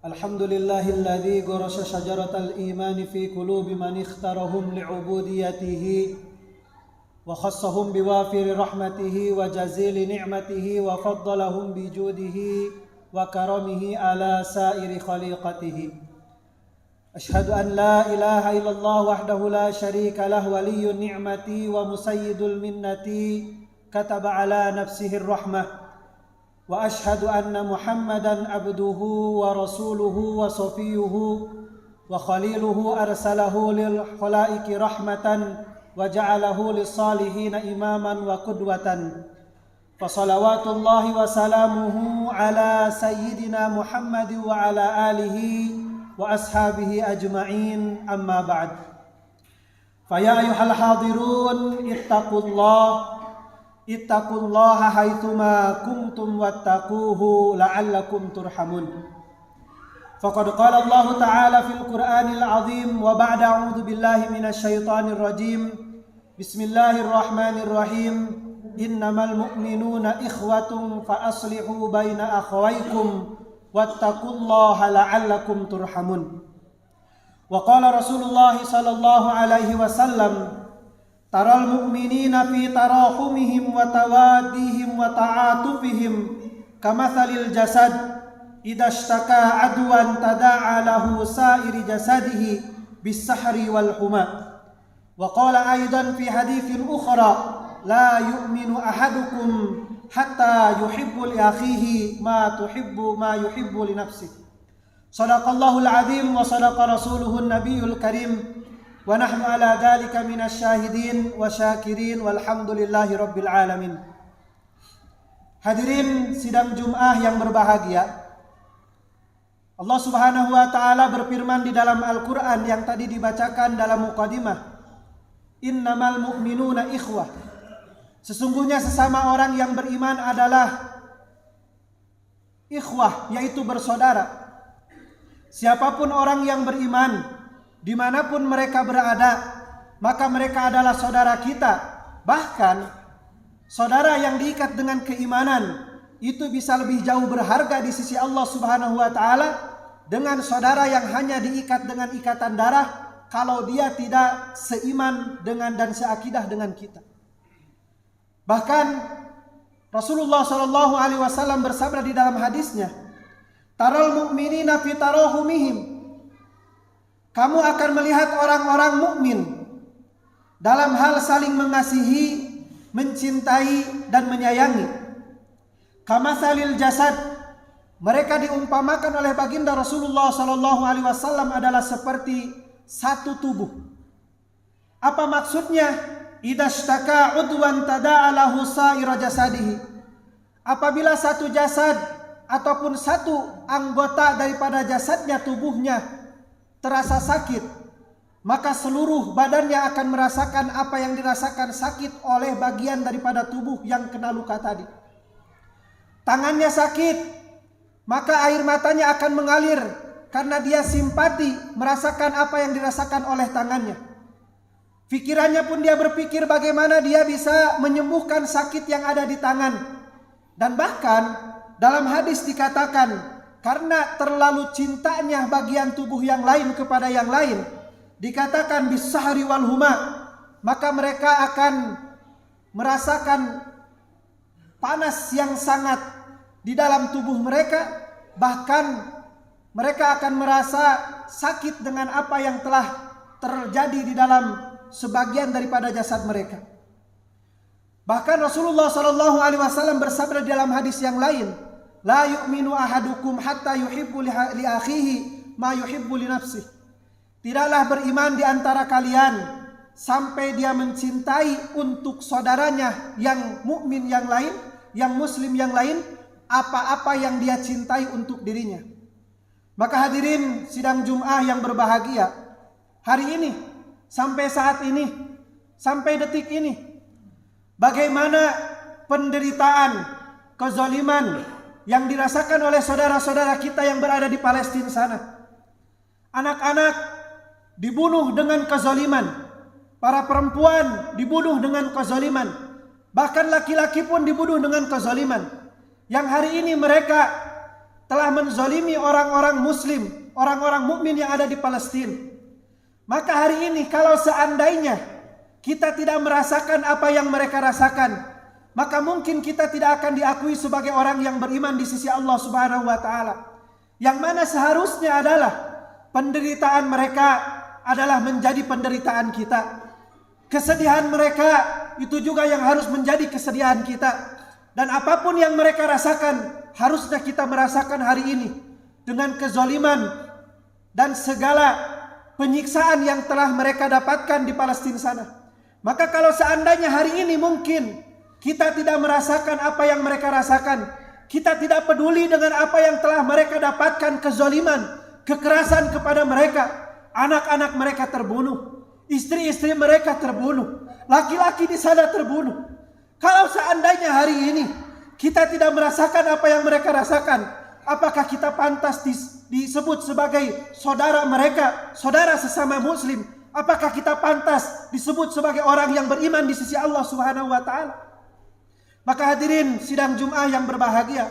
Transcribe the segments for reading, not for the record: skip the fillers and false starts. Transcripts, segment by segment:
الحمد لله الذي غرس شجرة الإيمان في قلوب من اختارهم لعبوديته وخصهم بوافر رحمته وجزيل نعمته وفضلهم بجوده وكرمه على سائر خليقته. أشهد أن لا إله إلا الله وحده لا شريك له ولي النعمة ومسيد المنة كتب على نفسه الرحمة. وأشهد أن محمدا عبده ورسوله وصفيه وخليله أرسله للخلائق رحمة وجعله للصالحين إماما وقدوة. فصلوات الله وسلامه على سيدنا محمد وعلى آله وأصحابه أجمعين. أما بعد، فيا أيها الحاضرون اتقوا الله حيثما كنتم واتقوه لعلكم ترحمون. فقد قال الله تعالى في القرآن العظيم: وبعد أعوذ بالله من الشيطان الرجيم بسم الله الرحمن الرحيم إنما المؤمنون إخوة فأصلحوا بين أخويكم واتقوا الله لعلكم ترحمون. وقال رسول الله صلى الله عليه وسلم: ترى المؤمنين في تراحمهم وتواديهم وتعاطفهم كمثل الجسد إذا اشتكى عدوا تداعى له سائر جسده بالسحر والحمى. وقال أيضا في حديث أخرى: لا يؤمن أحدكم حتى يحب لأخيه ما يحب لنفسه. صدق الله العظيم وصدق رسوله النبي الكريم ونحن على ذلك من الشاهدين وشاكرين والحمد لله رب العالمين. Hadirin sidang Jum'ah yang berbahagia, Allah Subhanahu wa taala berfirman di dalam Al-Qur'an yang tadi dibacakan dalam muqaddimah, innamal mu'minuna ikhwah. Sesungguhnya sesama orang yang beriman adalah ikhwah, yaitu bersaudara. Siapapun orang yang beriman, dimanapun mereka berada, maka mereka adalah saudara kita. Bahkan saudara yang diikat dengan keimanan itu bisa lebih jauh berharga di sisi Allah Subhanahu wa taala dengan saudara yang hanya diikat dengan ikatan darah kalau dia tidak seiman dengan dan seakidah dengan kita. Bahkan Rasulullah sallallahu alaihi wasallam bersabda di dalam hadisnya, taral mu'minina fi tarahumihim. Kamu akan melihat orang-orang mukmin dalam hal saling mengasihi, mencintai dan menyayangi. Kamasalil jasad, mereka diumpamakan oleh baginda Rasulullah sallallahu alaihi wasallam adalah seperti satu tubuh. Apa maksudnya? Idashtaka udwan tada'alahu sa'ira jasadihi. Apabila satu jasad ataupun satu anggota daripada jasadnya, tubuhnya terasa sakit, maka seluruh badannya akan merasakan apa yang dirasakan sakit oleh bagian daripada tubuh yang kena luka tadi. Tangannya sakit, maka air matanya akan mengalir karena dia simpati merasakan apa yang dirasakan oleh tangannya. Pikirannya pun dia berpikir bagaimana dia bisa menyembuhkan sakit yang ada di tangan. Dan bahkan dalam hadis dikatakan, karena terlalu cintanya bagian tubuh yang lain kepada yang lain, dikatakan bisahri wal huma, maka mereka akan merasakan panas yang sangat di dalam tubuh mereka. Bahkan mereka akan merasa sakit dengan apa yang telah terjadi di dalam sebagian daripada jasad mereka. Bahkan Rasulullah sallallahu alaihi wasallam bersabda dalam hadis yang lain, la yu'minu ahadukum hatta yuhibbu li akhihi ma yuhibbu li nafsihi. Tidaklah beriman di antara kalian sampai dia mencintai untuk saudaranya yang mukmin yang lain, yang muslim yang lain, apa-apa yang dia cintai untuk dirinya. Maka hadirin sidang Jum'ah yang berbahagia, hari ini, sampai saat ini, sampai detik ini, bagaimana penderitaan, kezaliman yang dirasakan oleh saudara-saudara kita yang berada di Palestina sana. Anak-anak dibunuh dengan kezaliman, para perempuan dibunuh dengan kezaliman, bahkan laki-laki pun dibunuh dengan kezaliman. Yang hari ini mereka telah menzalimi orang-orang muslim, orang-orang mukmin yang ada di Palestina. Maka hari ini kalau seandainya kita tidak merasakan apa yang mereka rasakan, maka mungkin kita tidak akan diakui sebagai orang yang beriman di sisi Allah Subhanahu wa taala. Yang mana seharusnya adalah penderitaan mereka adalah menjadi penderitaan kita. Kesedihan mereka itu juga yang harus menjadi kesedihan kita. Dan apapun yang mereka rasakan, harusnya kita merasakan hari ini dengan kezaliman dan segala penyiksaan yang telah mereka dapatkan di Palestina sana. Maka kalau seandainya hari ini mungkin kita tidak merasakan apa yang mereka rasakan, kita tidak peduli dengan apa yang telah mereka dapatkan, kezaliman, kekerasan kepada mereka, anak-anak mereka terbunuh, istri-istri mereka terbunuh, laki-laki di sana terbunuh. Kalau seandainya hari ini kita tidak merasakan apa yang mereka rasakan, apakah kita pantas disebut sebagai saudara mereka, saudara sesama muslim? Apakah kita pantas disebut sebagai orang yang beriman di sisi Allah Subhanahu wa taala? Maka hadirin sidang Jumat yang berbahagia,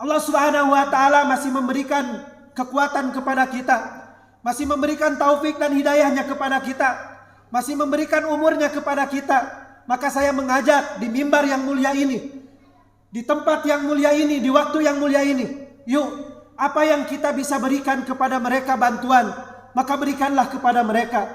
Allah Subhanahu wa taala masih memberikan kekuatan kepada kita, masih memberikan taufik dan hidayahnya kepada kita, masih memberikan umurnya kepada kita. Maka saya mengajak di mimbar yang mulia ini, di tempat yang mulia ini, di waktu yang mulia ini, yuk, apa yang kita bisa berikan kepada mereka bantuan, maka berikanlah kepada mereka.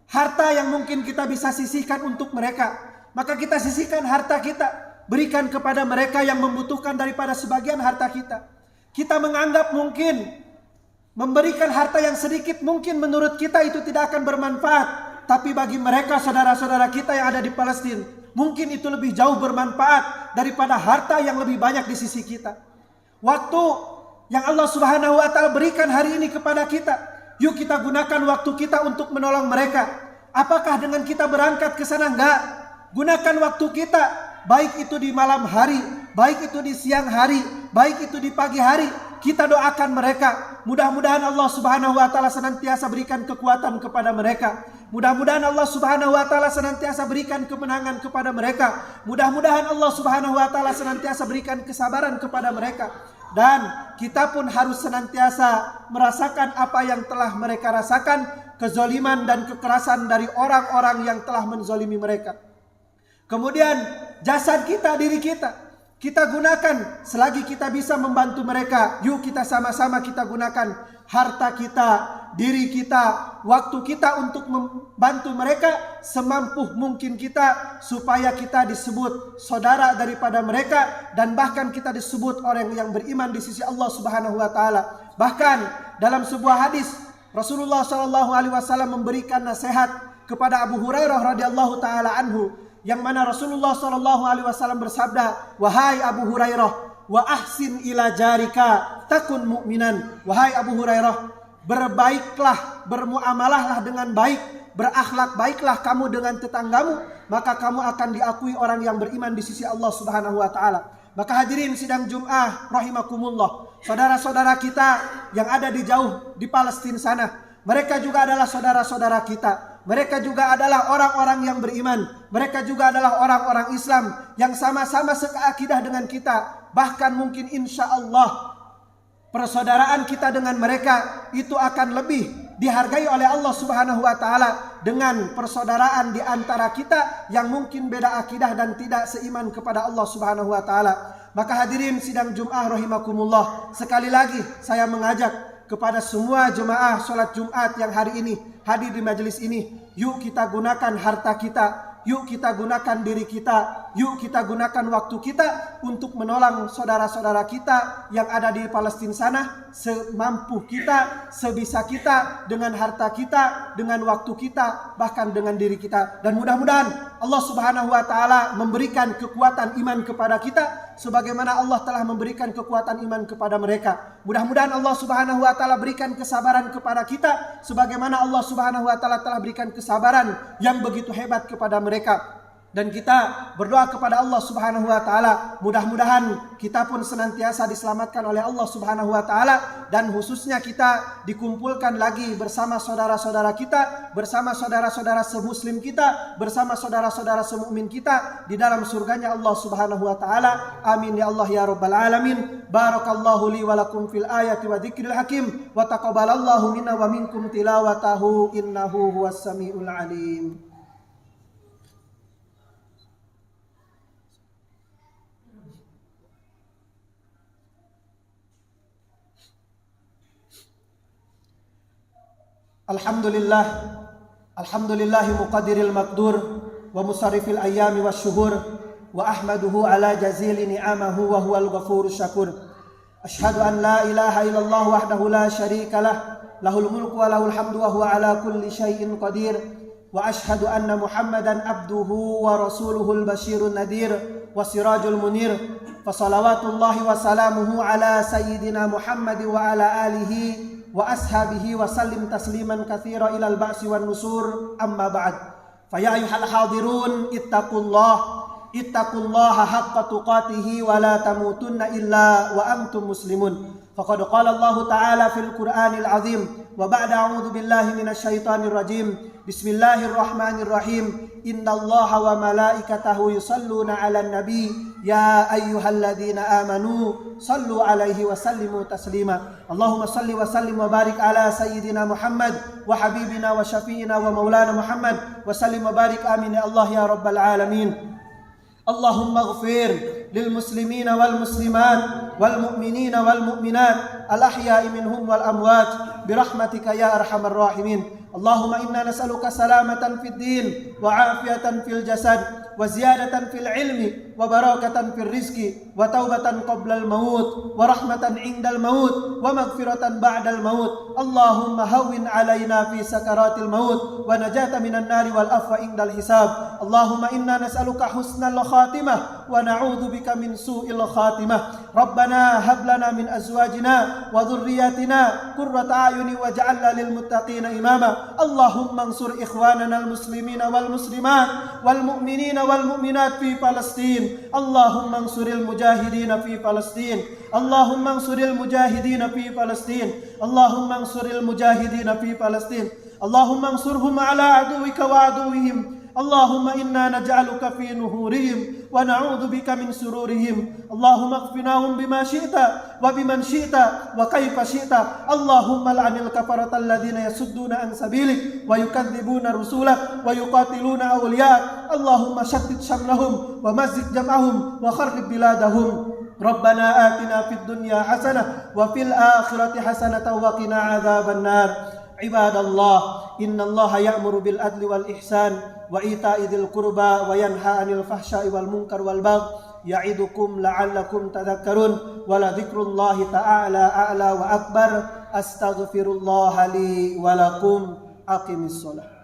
Harta yang mungkin kita bisa sisihkan untuk mereka, maka kita sisihkan harta kita, berikan kepada mereka yang membutuhkan daripada sebagian harta kita. Kita menganggap mungkin memberikan harta yang sedikit mungkin menurut kita itu tidak akan bermanfaat. Tapi bagi mereka saudara-saudara kita yang ada di Palestina, mungkin itu lebih jauh bermanfaat daripada harta yang lebih banyak di sisi kita. Waktu yang Allah Subhanahu wa taala berikan hari ini kepada kita, yuk kita gunakan waktu kita untuk menolong mereka. Apakah dengan kita berangkat ke sana? Enggak. Gunakan waktu kita, baik itu di malam hari, baik itu di siang hari, baik itu di pagi hari. Kita doakan mereka. Mudah-mudahan Allah Subhanahu wa taala senantiasa berikan kekuatan kepada mereka. Mudah-mudahan Allah Subhanahu wa taala senantiasa berikan kemenangan kepada mereka. Mudah-mudahan Allah Subhanahu wa taala senantiasa berikan kesabaran kepada mereka. Dan kita pun harus senantiasa merasakan apa yang telah mereka rasakan, kezaliman dan kekerasan dari orang-orang yang telah menzalimi mereka. Kemudian jasad kita, diri kita gunakan selagi kita bisa membantu mereka. Yuk kita sama-sama kita gunakan harta kita, diri kita, waktu kita untuk membantu mereka semampu mungkin kita, supaya kita disebut saudara daripada mereka, dan bahkan kita disebut orang yang beriman di sisi Allah Subhanahu wa taala. Bahkan dalam sebuah hadis Rasulullah sallallahu alaihi wasallam memberikan nasihat kepada Abu Hurairah radhiyallahu taala anhu, yang mana Rasulullah sallallahu alaihi wasallam bersabda, "Wahai Abu Hurairah, wa ahsin ila jarika takun mu'minan." Wahai Abu Hurairah, berbaiklah, bermuamalahlah dengan baik, berakhlak baiklah kamu dengan tetanggamu, maka kamu akan diakui orang yang beriman di sisi Allah Subhanahu wa taala. Maka hadirin sidang Jumat rahimakumullah, saudara-saudara kita yang ada di jauh di Palestina sana, mereka juga adalah saudara-saudara kita. Mereka juga adalah orang-orang yang beriman. Mereka juga adalah orang-orang Islam yang sama-sama seakidah dengan kita. Bahkan mungkin insya Allah persaudaraan kita dengan mereka itu akan lebih dihargai oleh Allah Subhanahu wa taala dengan persaudaraan di antara kita yang mungkin beda akidah dan tidak seiman kepada Allah Subhanahu wa taala. Maka hadirin sidang Jumat rahimakumullah, sekali lagi saya mengajak kepada semua jemaah sholat Jumat yang hari ini hadir di majelis ini, yuk kita gunakan harta kita, yuk kita gunakan diri kita, yuk kita gunakan waktu kita untuk menolong saudara-saudara kita yang ada di Palestina sana semampu kita, sebisa kita, dengan harta kita, dengan waktu kita, bahkan dengan diri kita. Dan mudah-mudahan Allah Subhanahu wa taala memberikan kekuatan iman kepada kita sebagaimana Allah telah memberikan kekuatan iman kepada mereka. Mudah-mudahan Allah Subhanahu wa taala berikan kesabaran kepada kita sebagaimana Allah Subhanahu wa taala telah berikan kesabaran yang begitu hebat kepada mereka. Dan kita berdoa kepada Allah Subhanahu wa taala, mudah-mudahan kita pun senantiasa diselamatkan oleh Allah Subhanahu wa taala, dan khususnya kita dikumpulkan lagi bersama saudara-saudara kita, bersama saudara-saudara semuslim kita, bersama saudara-saudara semukmin kita di dalam surganya Allah Subhanahu wa taala. Amin ya Allah ya rabbal alamin. Barakallahu li wa lakum fil ayati wa dzikril hakim wa taqabbalallahu minna wa minkum tilawatahu innahu huwas samiul alim. Alhamdulillahi muqaddiril maqdur wa musarrifil ayyami wasyuhur wa ahmaduhu ala jazili ni'amahu wa huwal ghafurus syakur. Asyhadu an la ilaha illallah wahdahu la syarikalah, lahul mulku wa lahul hamdu wa huwa ala kulli syai'in qadir. Wa asyhadu anna Muhammadan abduhu wa rasuluhul basyirun nadir wa sirajul munir. Fa salawatullahi wa salamuhu ala sayyidina Muhammad wa ala alihi wa ashabihi wa sallim tasliman katsira ilal ba'si wan nusur. Amma ba'd. Fa ya ayyuhal hadirun ittaqullaha haqqa tuqatih wa la tamutunna illa wa antum muslimun. Faqad qala Allah ta'ala fil Qur'anil azim wa ba'da a'udzu billahi minasy syaithanir rajim. Bismillahirrahmanirrahim. Innallaha wa malaikatahu yusalluna 'alan nabi ya ayyuhalladzina amanu sallu 'alaihi wa sallimu taslima. Allahumma salli wa sallim wa barik ala sayyidina Muhammad wa habibina wa syafi'ina wa maulana Muhammad wa sallim wa barik amin ya Allah ya rabbal alamin. Allahumma ighfir lil muslimina wal muslimat wal mu'minina wal mu'minat al ahya'i minhum wal amwat birahmatika ya arhamar rahimin. Allahumma inna nas'aluka salamatan fid din wa afiyatan fil jasad wa ziyadatan fil ilmi wa barakatan fil rizqi wa taubatan qabla al maut wa rahmatan indal maut wa maghfiratan ba'dal maut. Allahumma hawwin alaina fi sakaratil maut wa najata minan nari wal afwa indal hisab. Allahumma inna nas'aluka husnal khatimah wa na'udzu bika min su'il khatimah. Rabbana hab lana min azwajina wa dhurriyyatina qurrata a'yuni waj'alna lil muttaqina imama. Allahumma ansur ikhwanana al muslimina wal muslimat wal mu'minina wal mu'minat fi Palestin. Allahumma ansuril mujahidina fi Palestin. Allahumma ansuril mujahidina fi Palestin. Allahumma ansuril mujahidina fi Palestin. Allahumma ansurhum ala aduwika wa aduwihim. Allahumma inna naj'aluka fi nuhurihim wa na'udzu bika min sururihim. Allahumma ighfinahum bima syi'ta wa biman syi'ta wa kaifa syi'ta. Allahumma al'anil kafaratal ladzina yasudduna an sabilik wa yukadzibuna rusulak wa yuqatiluna awliyak. Allahumma shaddid syamlahum wa mazzid jam'ahum wa kharrib biladahum. Rabbana atina fid dunya hasanah wa fil akhirati hasanatan wa qina adzaban nar. Ibadallah, innallaha ya'muru bil adli wal ihsan wa ita'i dzil qurba wa yanha 'anil fahsya'i wal munkar wal baghi ya'idukum la'allakum tadhakkarun wa la dzikrullahi ta'ala a'la wa akbar. Astaghfirullaha li wa lakum. Aqimis shalah.